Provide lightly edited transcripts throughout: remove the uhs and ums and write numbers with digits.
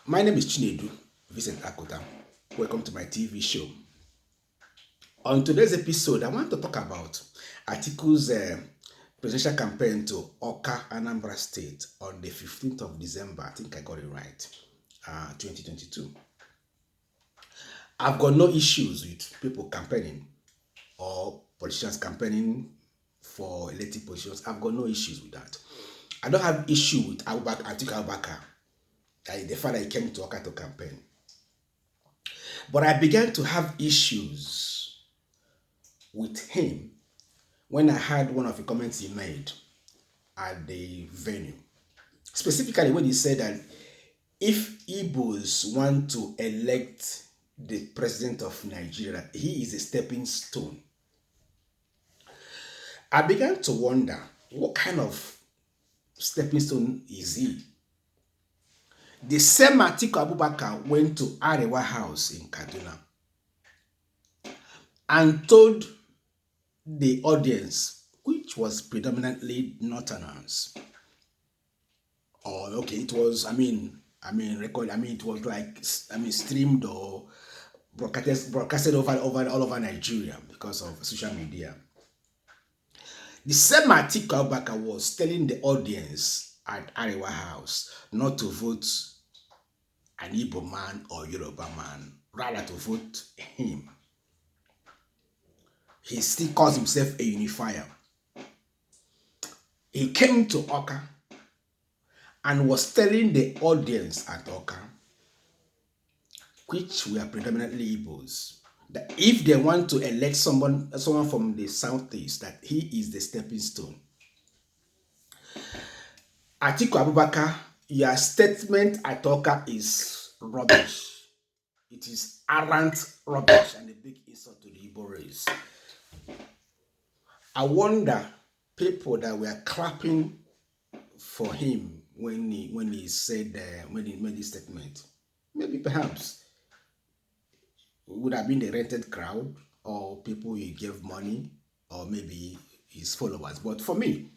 My name is C.V.Akuta. Welcome to my TV show. On today's episode, I want to talk about Atiku's presidential campaign to Oka, Anambra State on the 15th of December. I think I got it right, 2022. I've got no issues with people campaigning or politicians campaigning for elected positions. I've got no issues with that. I don't have issue with Atiku Abubakar, the fact that he came to Oka to campaign. But I began to have issues with him when I heard one of the comments he made at the venue. Specifically, when he said that if Igbos want to elect the president of Nigeria, he is a stepping stone. I began to wonder, what kind of stepping stone is he? The same Atiku Abubakar went to Arewa House in Kaduna and told the audience, which was predominantly Northerners, it was, it was like, streamed or broadcasted all over Nigeria because of social media. The same Atiku Abubakar was telling the audience at Arewa House not to vote an Igbo man or Yoruba man, rather to vote him. He still calls himself a unifier. He came to Oka and was telling the audience at Oka, which were predominantly Igbos, that if they want to elect someone from the southeast, that he is the stepping stone. Atiku Abubakar, your statement at Oka is rubbish. It is arrant rubbish and a big insult to the Igbo race. I wonder people that were clapping for him when he said when he made this statement. Maybe perhaps it would have been the rented crowd or people he gave money or maybe his followers. But for me,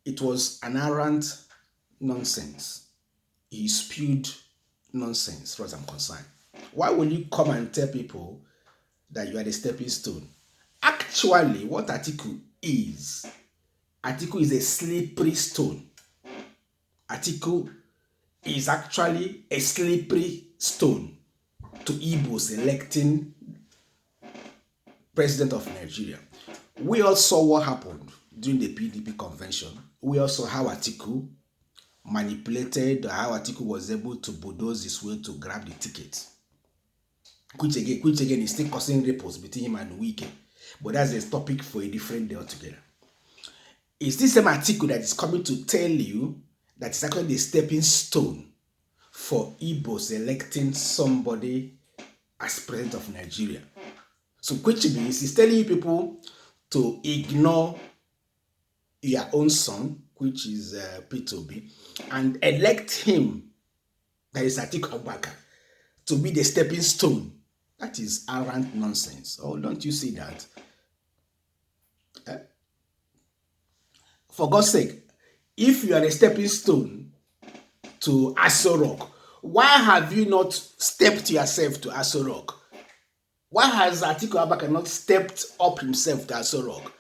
it was an arrant nonsense. He spewed nonsense as far as I'm concerned. Why will you come and tell people that you are the stepping stone? Actually, what Atiku is a slippery stone. Atiku is actually a slippery stone to Igbos electing president of Nigeria. We all saw what happened during the PDP convention. We also how Atiku manipulated, how Atiku was able to bulldoze his way to grab the ticket. Which again is still causing ripples between him and Wike. But that's a topic for a different day altogether. It's this same Atiku that is coming to tell you that it's actually the stepping stone for Igbos electing somebody as president of Nigeria. So which means he's telling you people to ignore your own son, which is P2B, and elect him, that is Atiku Abubakar, to be the stepping stone. That is arrant nonsense. Oh, don't you see that? For God's sake, if you are a stepping stone to Aso Rock, why have you not stepped yourself to Aso Rock? Why has Atiku Abubakar not stepped up himself to Aso Rock?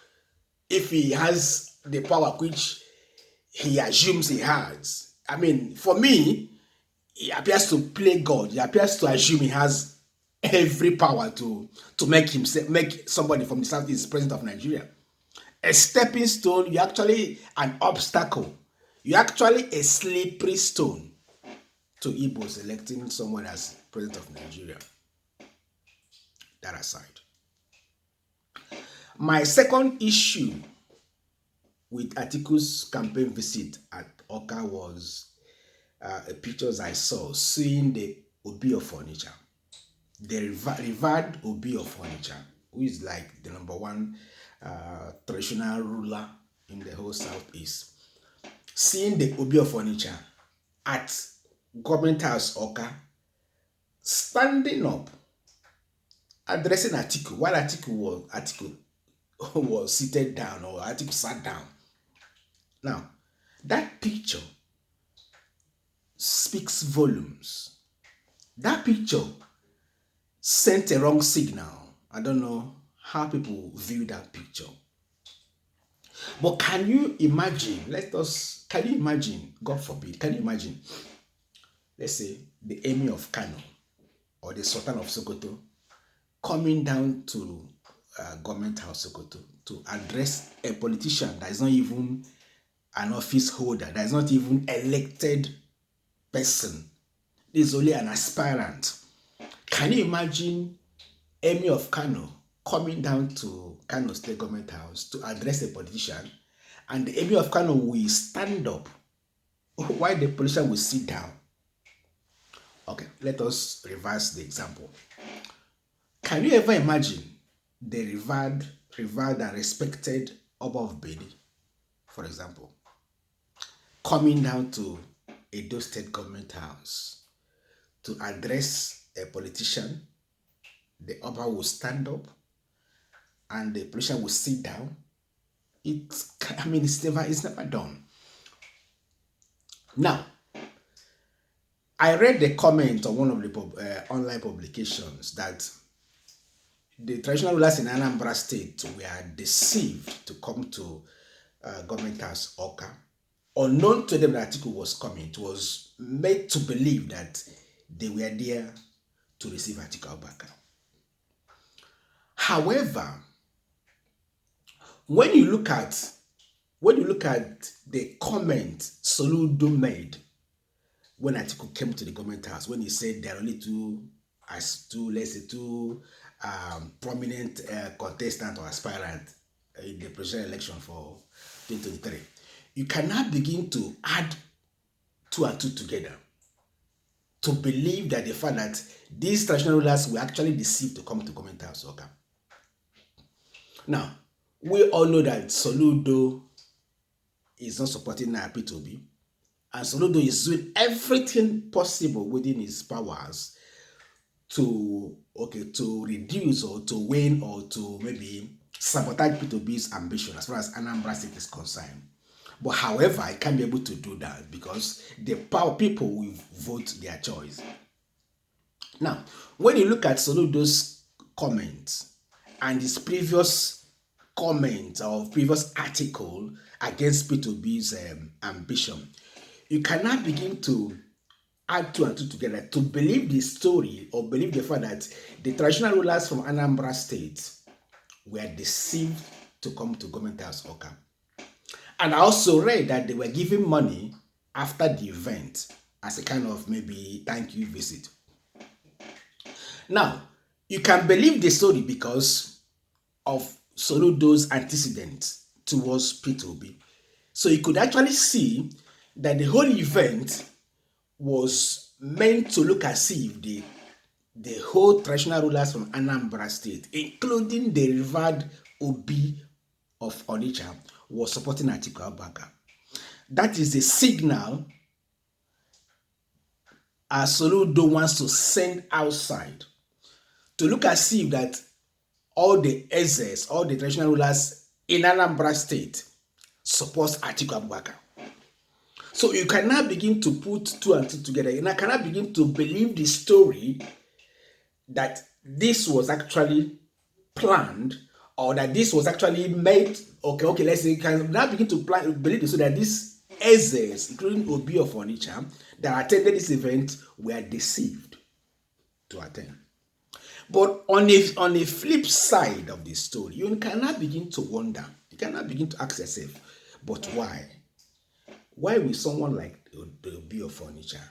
If he has the power which he assumes he has. I mean, for me, he appears to play God. He appears to assume he has every power to make somebody from the southeast president of Nigeria. A stepping stone, you're actually an obstacle. You're actually a slippery stone to Igbos electing someone as president of Nigeria. That aside. My second issue with Atiku's campaign visit at Oka was pictures I saw seeing the Obi of Furniture, the revered Obi of Furniture, who is like the number one traditional ruler in the whole southeast. Seeing the Obi of Furniture at Government House Oka, standing up, addressing Atiku, while Atiku was seated down, or Atiku sat down. Now, that picture speaks volumes. That picture sent a wrong signal. I don't know how people view that picture. But can you imagine, can you imagine, God forbid, can you imagine, let's say, the Emir of Kano or the Sultan of Sokoto coming down to government house Sokoto to address a politician that is not even an office holder, that is not even elected person, is only an aspirant. Can you imagine Emir of Kano coming down to Kano State Government House to address a politician, and the Emir of Kano will stand up while the politician will sit down? Okay, let us reverse the example. Can you ever imagine the revered and respected Oba of Beni, for example, coming down to Edo State Government House to address a politician? The Oba will stand up and the politician will sit down. It's never done. Now, I read the comment on one of the online publications that the traditional rulers in Anambra State were deceived to come to government house Oka. Unknown to them that Atiku was coming, it was made to believe that they were there to receive Atiku Abubakar. However, when you look at the comment Soludo made when Atiku came to the government house, when he said there are only two prominent contestant or aspirant in the presidential election for 2023, you cannot begin to add two and two together to believe that the fact that these traditional rulers were actually deceived to come to government house. Okay. Now, we all know that Soludo is not supporting P2B, and Soludo is doing everything possible within his powers to reduce or to win or to maybe sabotage P2B's ambition as far as Anambra State is concerned. But however, I can't be able to do that because the people will vote their choice. Now, when you look at Soludo's comments and his previous comment or previous article against P2B's ambition, you cannot begin to add two and two together to believe the story or believe the fact that the traditional rulers from Anambra State were deceived to come to government house Oka. And I also read that they were giving money after the event as a kind of maybe thank you visit. Now, you can believe the story because of Soludo's antecedents towards P2B. So you could actually see that the whole event was meant to look as if the whole traditional rulers from Anambra State, including the revered Obi of Onitsha, was supporting Atiku Abubakar. That is a signal Soludo wants to send outside to look as if that all the Ezes, all the traditional rulers in Anambra State supports Atiku Abubakar. So you cannot begin to put two and two together. You cannot begin to believe the story that this was actually planned or that this was actually made. Okay, let's say you can now begin to believe the story that these Ezes, including Obi of Onitsha, that attended this event were deceived to attend. But on a flip side of the story, you cannot begin to wonder. You cannot begin to ask yourself, but why? Why will someone like the Obi of Onitsha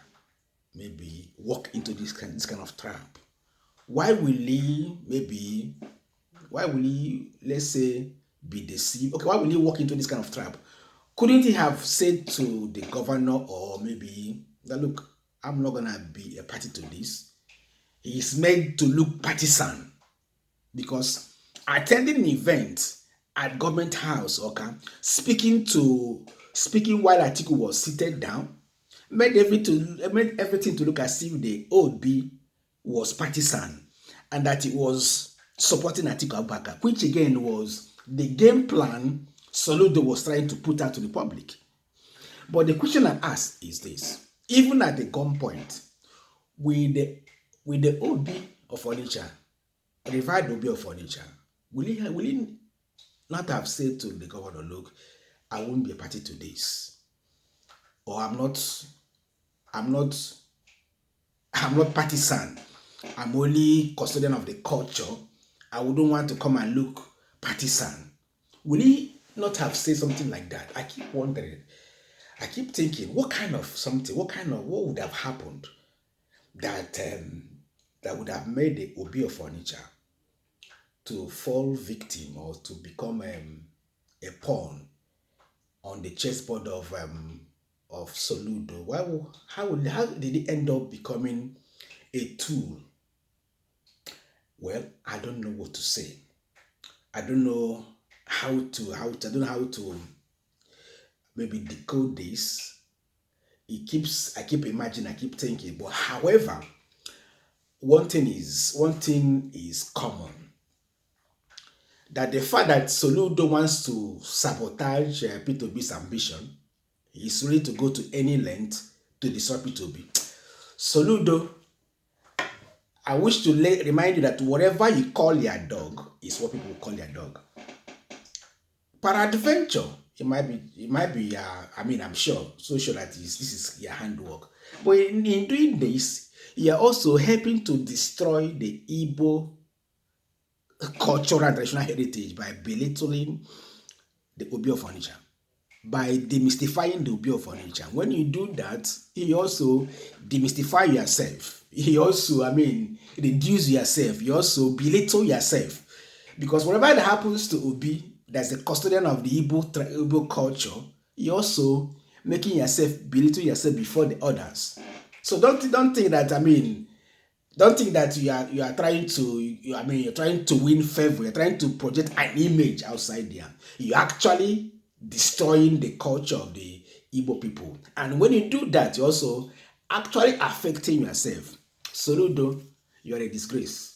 maybe walk into this kind of trap? Why will he, let's say, be deceived? Okay, why will he walk into this kind of trap? Couldn't he have said to the governor or maybe that, look, I'm not going to be a party to this? He's made to look partisan because attending an event at government house, okay, speaking while Atiku was seated down, made everything to look as if the OB was partisan and that it was supporting Atiku Abubakar, which again was the game plan Soludo was trying to put out to the public. But the question I ask is this: even at the gunpoint, with the Obi of Onitsha, revered Obi of Onitsha, will he not have said to the governor, look, I won't be a party to this, or I'm not, I'm not partisan. I'm only custodian of the culture. I wouldn't want to come and look partisan. Will he not have said something like that? I keep wondering. I keep thinking, what would have happened that that would have made the Obi of Onitsha to fall victim or to become a pawn on the chessboard of Soludo? How did he end up becoming a tool? Well, I don't know what to say. I don't know I don't know how to maybe decode this. I keep imagining, I keep thinking, but however, one thing is common, that the fact that Soludo wants to sabotage P2B's ambition, he's ready to go to any length to destroy P2B. Soludo, I wish to remind you that whatever you call your dog is what people call their dog. Peradventure, it might be. I'm sure, so sure that this is your handwork. But in doing this, you're also helping to destroy the Igbo cultural and traditional heritage by belittling the Obi of Onitsha, by demystifying the Obi of Onitsha. When you do that, you also demystify yourself. You also, reduce yourself. You also belittle yourself. Because whatever that happens to Obi, that's the custodian of the Igbo culture, you also making yourself belittle yourself before the others. So don't think that don't think that you are trying to you're trying to win favor. You're trying to project an image outside there. You're actually destroying the culture of the Igbo people. And when you do that, you're also actually affecting yourself. Soludo, you're a disgrace.